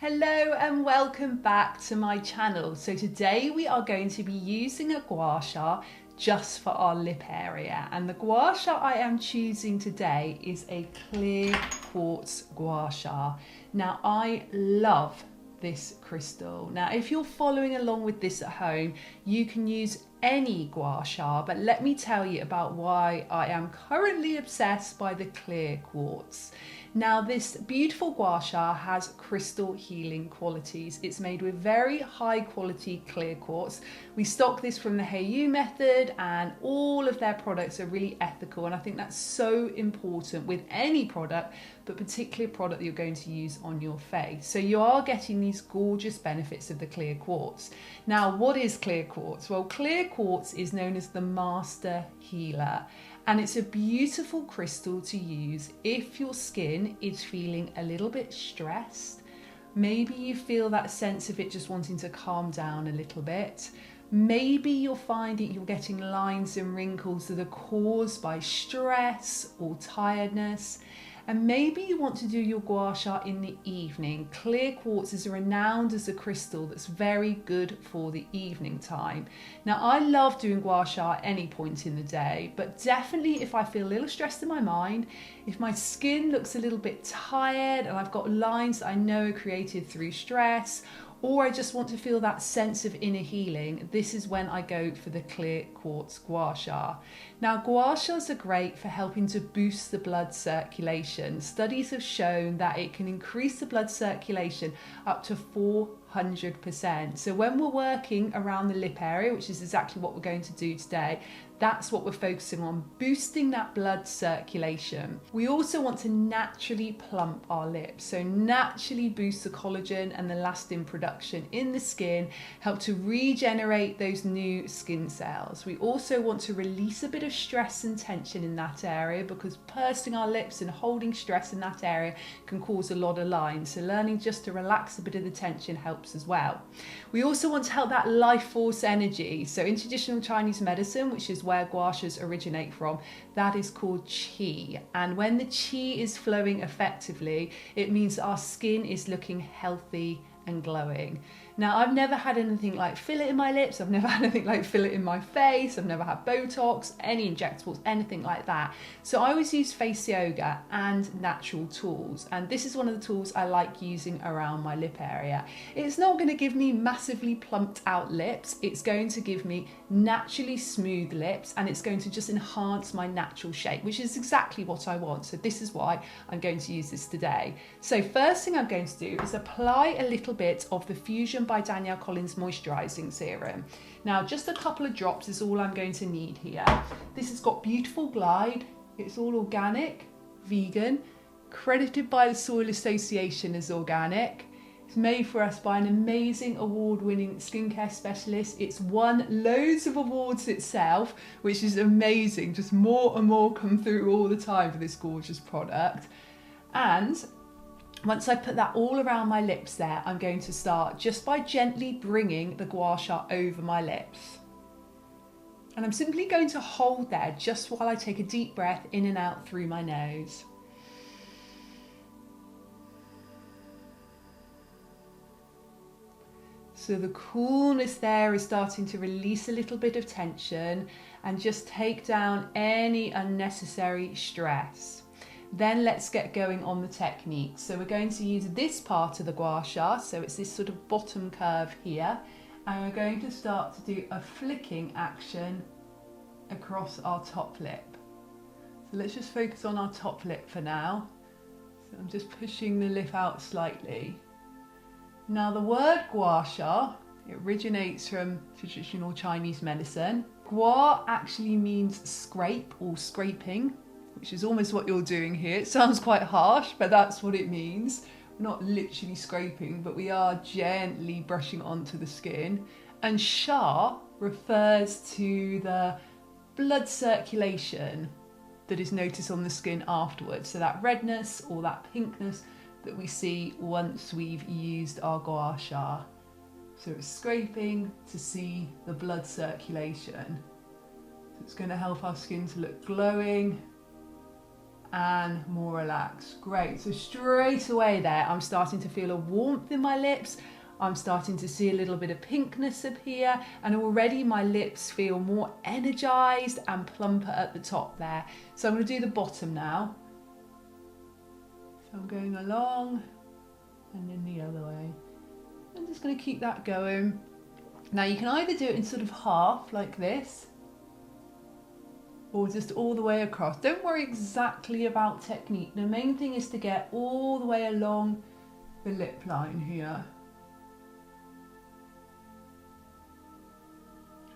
Hello and welcome back to my channel. So today we are going to be using a Gua Sha just for our lip area, and the Gua Sha I am choosing today is a clear quartz Gua Sha. Now I love this crystal. Now if you're following along with this at home, you can use any Gua Sha, but let me tell you about why I am currently obsessed by the clear quartz. Now this beautiful Gua Sha has crystal healing qualities. It's made with very high quality clear quartz. We stock this from the Heiyu method, and all of their products are really ethical, and I think that's so important with any product, but particularly a product that you're going to use on your face. So you are getting these gorgeous benefits of the clear quartz. Now what is clear quartz? Well, clear quartz is known as the master healer, and it's a beautiful crystal to use if your skin is feeling a little bit stressed. Maybe you feel that sense of it just wanting to calm down a little bit. Maybe you're finding you're getting lines and wrinkles that are caused by stress or tiredness. And maybe you want to do your Gua Sha in the evening. Clear quartz is renowned as a crystal that's very good for the evening time. Now I love doing Gua Sha at any point in the day, but definitely if I feel a little stressed in my mind, if my skin looks a little bit tired and I've got lines that I know are created through stress, or I just want to feel that sense of inner healing, this is when I go for the clear quartz Gua Sha. Now Gua Shas are great for helping to boost the blood circulation. Studies have shown that it can increase the blood circulation up to 400%. So when we're working around the lip area, which is exactly what we're going to do today, that's what we're focusing on, boosting that blood circulation. We also want to naturally plump our lips, so naturally boost the collagen and the elastin production in the skin, help to regenerate those new skin cells. We also want to release a bit of stress and tension in that area, because pursing our lips and holding stress in that area can cause a lot of lines. So learning just to relax a bit of the tension helps as well. We also want to help that life force energy. So in traditional Chinese medicine, which is where Gua Shas originate from, that is called qi. And when the qi is flowing effectively, it means that our skin is looking healthy and glowing. Now I've never had anything like fillet in my lips, I've never had anything like fillet in my face, I've never had Botox, any injectables, anything like that. So I always use face yoga and natural tools, and this is one of the tools I like using around my lip area. It's not going to give me massively plumped out lips, it's going to give me naturally smooth lips, and it's going to just enhance my natural shape, which is exactly what I want. So this is why I'm going to use this today. So first thing I'm going to do is apply a little bit of the Fusion by Danielle Collins moisturising serum. Now just a couple of drops is all I'm going to need here. This has got beautiful glide, it's all organic, vegan, credited by the Soil Association as organic. It's made for us by an amazing award-winning skincare specialist. It's won loads of awards itself, which is amazing. Just more and more come through all the time for this gorgeous product. And once I put that all around my lips there, I'm going to start just by gently bringing the Gua Sha over my lips. And I'm simply going to hold there just while I take a deep breath in and out through my nose. So the coolness there is starting to release a little bit of tension and just take down any unnecessary stress. Then let's get going on the technique. So we're going to use this part of the Gua Sha, so it's this sort of bottom curve here, and we're going to start to do a flicking action across our top lip. So let's just focus on our top lip for now. So I'm just pushing the lip out slightly. Now the word Gua Sha, it originates from traditional Chinese medicine. Gua actually means scrape or scraping, which is almost what you're doing here. It sounds quite harsh, but that's what it means. We're not literally scraping, but we are gently brushing onto the skin. And Sha refers to the blood circulation that is noticed on the skin afterwards. So that redness or that pinkness that we see once we've used our Gua Sha. So it's scraping to see the blood circulation. So it's going to help our skin to look glowing and more relaxed. Great, so straight away there, I'm starting to feel a warmth in my lips. I'm starting to see a little bit of pinkness appear, and already my lips feel more energized and plumper at the top there. So I'm going to do the bottom now. So I'm going along and then the other way. I'm just going to keep that going. Now you can either do it in sort of half like this, or just all the way across. Don't worry exactly about technique. The main thing is to get all the way along the lip line here.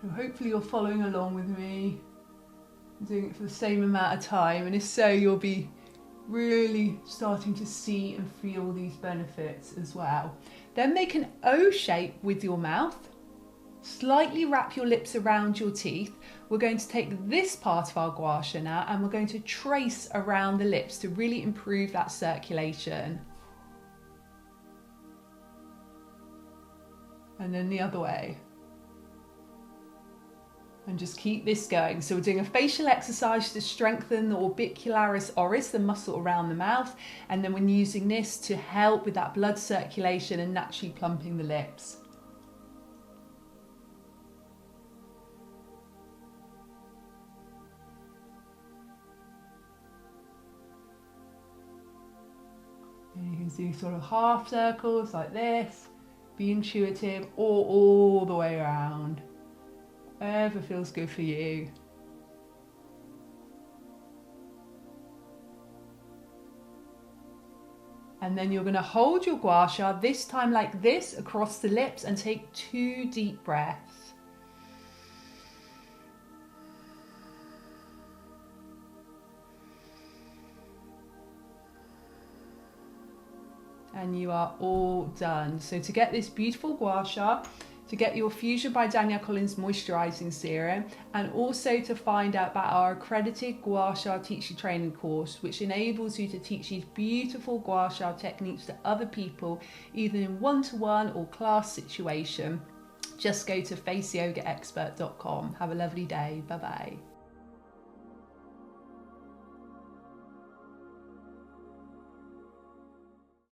So hopefully you're following along with me, doing it for the same amount of time, and if so, you'll be really starting to see and feel these benefits as well. Then make an O shape with your mouth. Slightly wrap your lips around your teeth. We're going to take this part of our Gua Sha now, and we're going to trace around the lips to really improve that circulation. And then the other way. And just keep this going. So we're doing a facial exercise to strengthen the orbicularis oris, the muscle around the mouth, and then we're using this to help with that blood circulation and naturally plumping the lips. And you can do sort of half circles like this, be intuitive, or all the way around. Whatever feels good for you. And then you're going to hold your Gua Sha, this time like this, across the lips, and take 2 deep breaths. And you are all done. So to get this beautiful Gua Sha, to get your Fusion by Danielle Collins moisturising serum, and also to find out about our accredited Gua Sha teacher training course, which enables you to teach these beautiful Gua Sha techniques to other people, either in one-to-one or class situation, just go to faceyogaexpert.com. Have a lovely day. Bye bye.